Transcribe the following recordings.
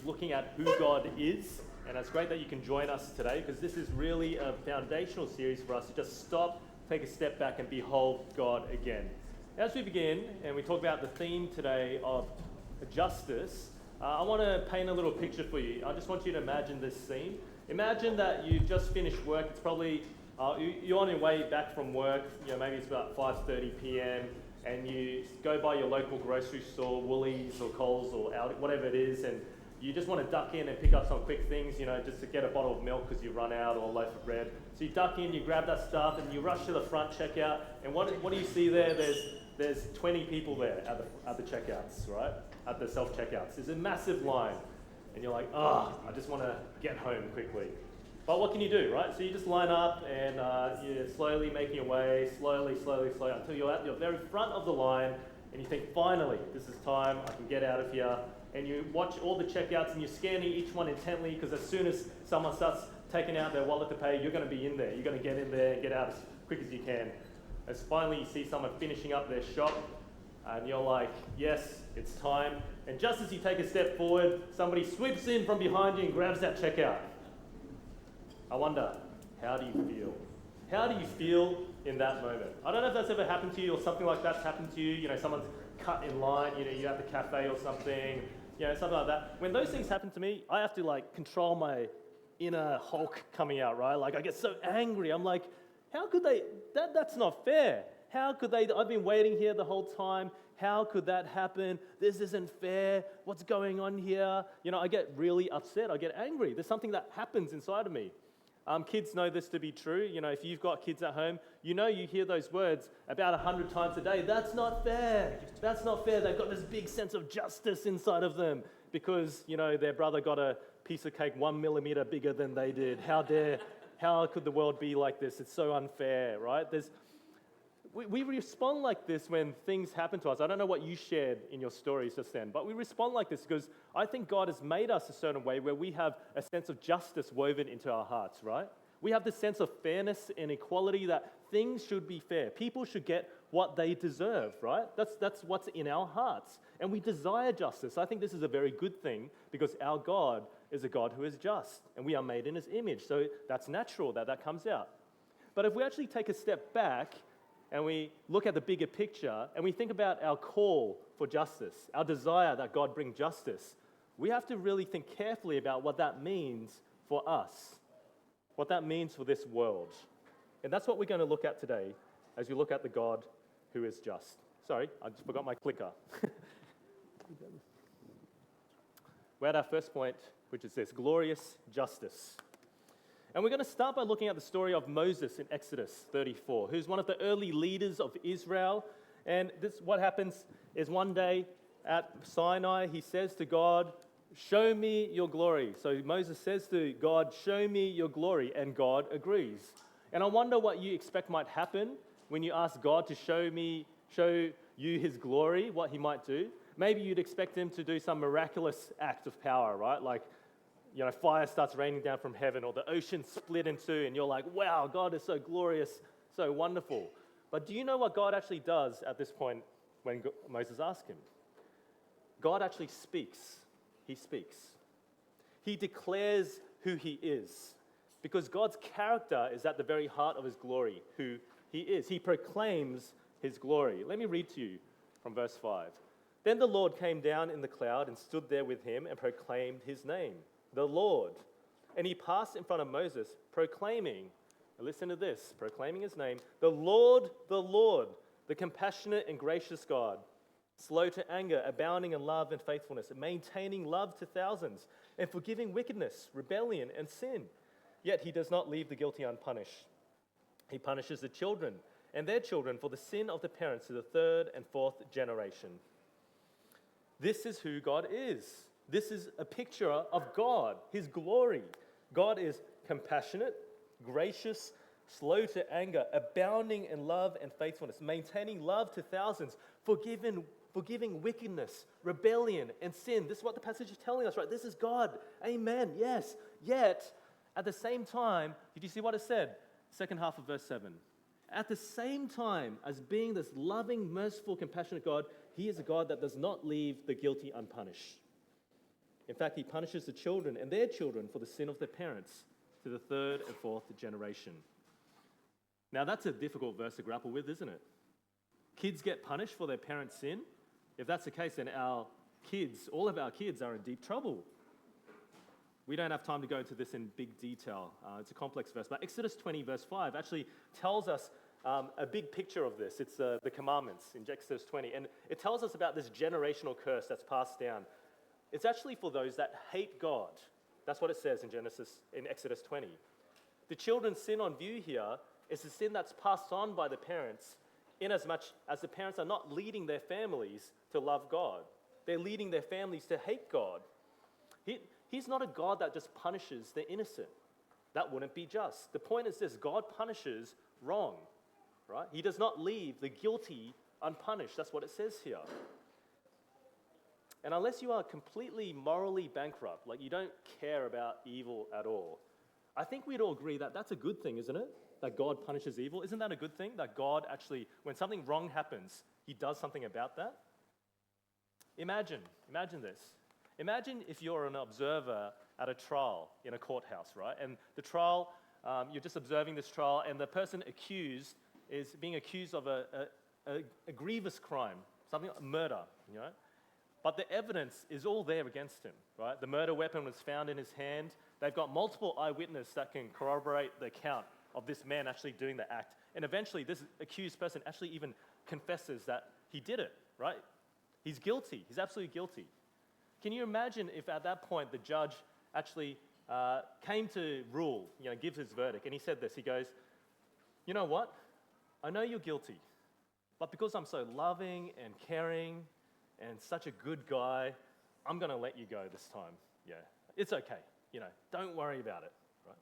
looking at who God is, and it's great that you can join us today because this is really a foundational series for us to just stop, take a step back, and behold God again. As we begin, and we talk about the theme today of justice, I want to paint a little picture for you. I just want you to imagine this scene. Imagine that you've just finished work. It's probably, you're on your way back from work, maybe it's about 5:30 p.m., and you go by your local grocery store, Woolies or Coles or Aldi, whatever it is, and you just want to duck in and pick up some quick things, just to get a bottle of milk because you run out, or a loaf of bread. So you duck in, you grab that stuff, and you rush to the front checkout, and what do you see there? There's 20 people there at the checkouts, right? At the self-checkouts. There's a massive line, and you're like, I just want to get home quickly. But what can you do, right? So you just line up, and you're slowly making your way, slowly, until you're at your very front of the line, and you think, finally, this is time, I can get out of here. And you watch all the checkouts, and you're scanning each one intently, because as soon as someone starts taking out their wallet to pay, you're going to be in there. You're going to get in there and get out as quick as you can. As finally you see someone finishing up their shop, and you're like, yes, it's time. And just as you take a step forward, somebody sweeps in from behind you and grabs that checkout. I wonder, how do you feel? How do you feel in that moment? I don't know if that's ever happened to you, or something like that's happened to you. Someone's cut in line, you're at the cafe or something, something like that. When those things happen to me, I have to control my inner Hulk coming out, right? I get so angry. I'm like, how could they, that's not fair. How could they, I've been waiting here the whole time. How could that happen? This isn't fair. What's going on here? I get really upset. I get angry. There's something that happens inside of me. Kids know this to be true. If you've got kids at home, you hear those words about 100 times a day. That's not fair. That's not fair. They've got this big sense of justice inside of them because, their brother got a piece of cake 1 millimeter bigger than they did. How could the world be like this? It's so unfair, right? We respond like this when things happen to us. I don't know what you shared in your stories just then, but we respond like this because I think God has made us a certain way where we have a sense of justice woven into our hearts, right? We have this sense of fairness and equality that things should be fair. People should get what they deserve, right? That's what's in our hearts. And we desire justice. I think this is a very good thing because our God is a God who is just, and we are made in his image. So that's natural that comes out. But if we actually take a step back and we look at the bigger picture, and we think about our call for justice, our desire that God bring justice, we have to really think carefully about what that means for us, what that means for this world. And that's what we're going to look at today as we look at the God who is just. Sorry, I just forgot my clicker. We're at our first point, which is this: glorious justice. And we're going to start by looking at the story of Moses in Exodus 34, who's one of the early leaders of Israel. And what happens is one day at Sinai, he says to God, "Show me your glory." So Moses says to God, "Show me your glory," and God agrees. And I wonder what you expect might happen when you ask God to show you his glory, what he might do. Maybe you'd expect him to do some miraculous act of power, right? Fire starts raining down from heaven, or the ocean split in two, and you're like, wow, God is so glorious, so wonderful. But do you know what God actually does at this point when Moses asks him? God actually speaks. He speaks. He declares who he is, because God's character is at the very heart of his glory, who he is. He proclaims his glory. Let me read to you from verse 5. Then the Lord came down in the cloud and stood there with him and proclaimed his name, the Lord. And he passed in front of Moses, proclaiming, listen to this, proclaiming his name, the Lord, the compassionate and gracious God, slow to anger, abounding in love and faithfulness, and maintaining love to thousands, and forgiving wickedness, rebellion, and sin. Yet he does not leave the guilty unpunished. He punishes the children and their children for the sin of the parents to the third and fourth generation. This is who God is. This is a picture of God, his glory. God is compassionate, gracious, slow to anger, abounding in love and faithfulness, maintaining love to thousands, forgiving wickedness, rebellion, and sin. This is what the passage is telling us, right? This is God. Amen. Yes. Yet, at the same time, did you see what it said? Second half of verse 7. At the same time as being this loving, merciful, compassionate God, he is a God that does not leave the guilty unpunished. In fact, he punishes the children and their children for the sin of their parents to the third and fourth generation. Now, that's a difficult verse to grapple with, isn't it? Kids get punished for their parents' sin. If that's the case, then our kids, all of our kids, are in deep trouble. We don't have time to go into this in big detail. It's a complex verse. But Exodus 20, verse 5, actually tells us a big picture of this. It's the commandments in Exodus 20. And it tells us about this generational curse that's passed down. It's actually for those that hate God. That's what it says in Exodus 20. The children's sin on view here is the sin that's passed on by the parents, in as much as the parents are not leading their families to love God. They're leading their families to hate God. He's not a God that just punishes the innocent. That wouldn't be just. The point is this: God punishes wrong, right? He does not leave the guilty unpunished. That's what it says here. And unless you are completely morally bankrupt, like you don't care about evil at all, I think we'd all agree that that's a good thing, isn't it? That God punishes evil. Isn't that a good thing? That God actually, when something wrong happens, he does something about that? Imagine this. Imagine if you're an observer at a trial in a courthouse, right? And the trial, you're just observing this trial, and the person accused is being accused of a grievous crime, something like murder, you know? But the evidence is all there against him, right? The murder weapon was found in his hand. They've got multiple eyewitnesses that can corroborate the account of this man actually doing the act. And eventually, this accused person actually even confesses that he did it, right? He's guilty. He's absolutely guilty. Can you imagine if at that point the judge actually came to rule, gives his verdict, and he said this, he goes, you know what? I know you're guilty, but because I'm so loving and caring and such a good guy, I'm going to let you go this time. Yeah, it's okay. Don't worry about it, right?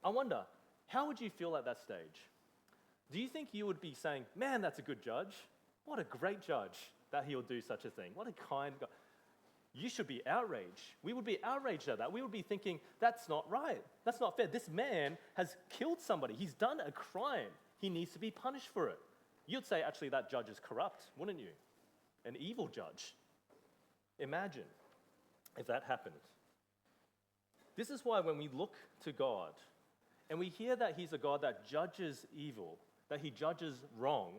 I wonder, how would you feel at that stage? Do you think you would be saying, man, that's a good judge. What a great judge that he'll do such a thing. What a kind guy. You should be outraged. We would be outraged at that. We would be thinking, that's not right. That's not fair. This man has killed somebody. He's done a crime. He needs to be punished for it. You'd say, actually, that judge is corrupt, wouldn't you? An evil judge. Imagine if that happened. This is why when we look to God and we hear that he's a God that judges evil, that he judges wrong,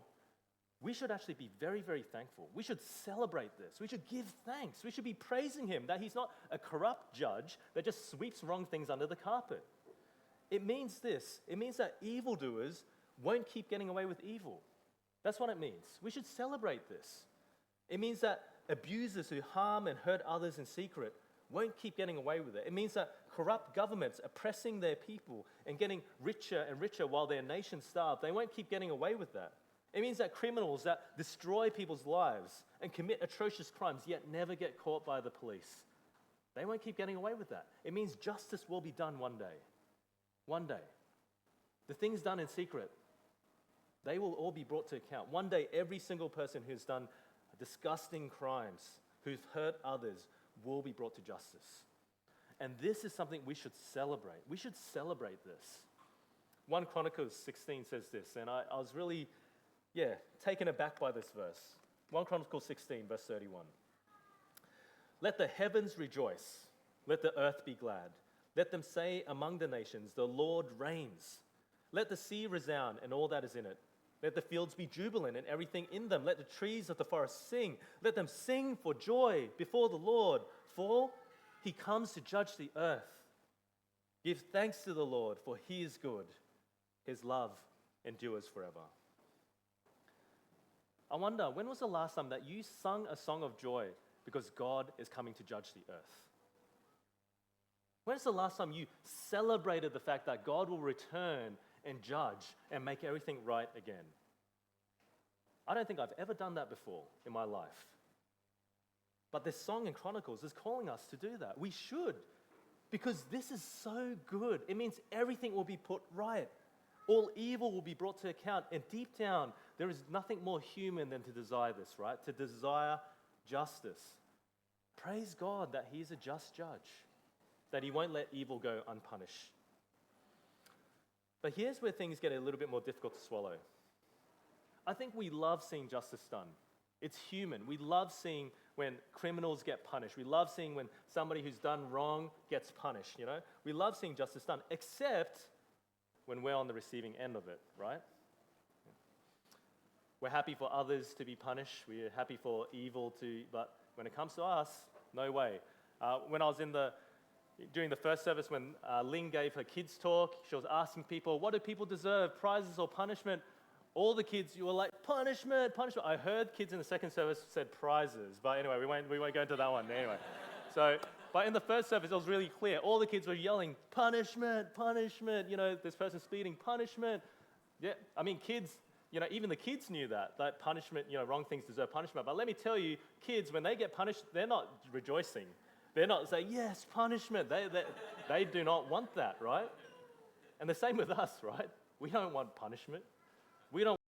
we should actually be very, very thankful. We should celebrate this. We should give thanks. We should be praising him that he's not a corrupt judge that just sweeps wrong things under the carpet. It means this. It means that evildoers won't keep getting away with evil. That's what it means. We should celebrate this. It means that abusers who harm and hurt others in secret won't keep getting away with it. It means that corrupt governments oppressing their people and getting richer and richer while their nation starve, they won't keep getting away with that. It means that criminals that destroy people's lives and commit atrocious crimes yet never get caught by the police, they won't keep getting away with that. It means justice will be done one day. One day. The things done in secret, they will all be brought to account. One day, every single person who's done disgusting crimes, who's hurt others, will be brought to justice. And this is something we should celebrate. We should celebrate this. 1 Chronicles 16 says this, and I was really, taken aback by this verse. 1 Chronicles 16, verse 31. Let the heavens rejoice. Let the earth be glad. Let them say among the nations, the Lord reigns. Let the sea resound and all that is in it. Let the fields be jubilant and everything in them. Let the trees of the forest sing. Let them sing for joy before the Lord, for he comes to judge the earth. Give thanks to the Lord, for he is good. His love endures forever. I wonder, when was the last time that you sung a song of joy because God is coming to judge the earth? When's the last time you celebrated the fact that God will return and judge and make everything right again? I don't think I've ever done that before in my life. But this song in Chronicles is calling us to do that. We should, because this is so good. It means everything will be put right. All evil will be brought to account. And deep down, there is nothing more human than to desire this, right? To desire justice. Praise God that he's a just judge, that he won't let evil go unpunished. But here's where things get a little bit more difficult to swallow. I think we love seeing justice done. It's human. We love seeing when criminals get punished. We love seeing when somebody who's done wrong gets punished, you know? We love seeing justice done, except when we're on the receiving end of it, right? We're happy for others to be punished. We're happy for evil but when it comes to us, no way. When I was during the first service, when Ling gave her kids talk, she was asking people, what do people deserve, prizes or punishment? All the kids, you were like, punishment, punishment. I heard kids in the second service said prizes, but anyway, we won't go into that one anyway. But in the first service, it was really clear. All the kids were yelling, punishment, punishment. You know, this person's speeding, punishment. Yeah, I mean, kids, you know, even the kids knew that punishment, you know, wrong things deserve punishment. But let me tell you, kids, when they get punished, they're not rejoicing. They're not saying, yes, punishment. They do not want that, right? And the same with us, right? We don't want punishment. We don't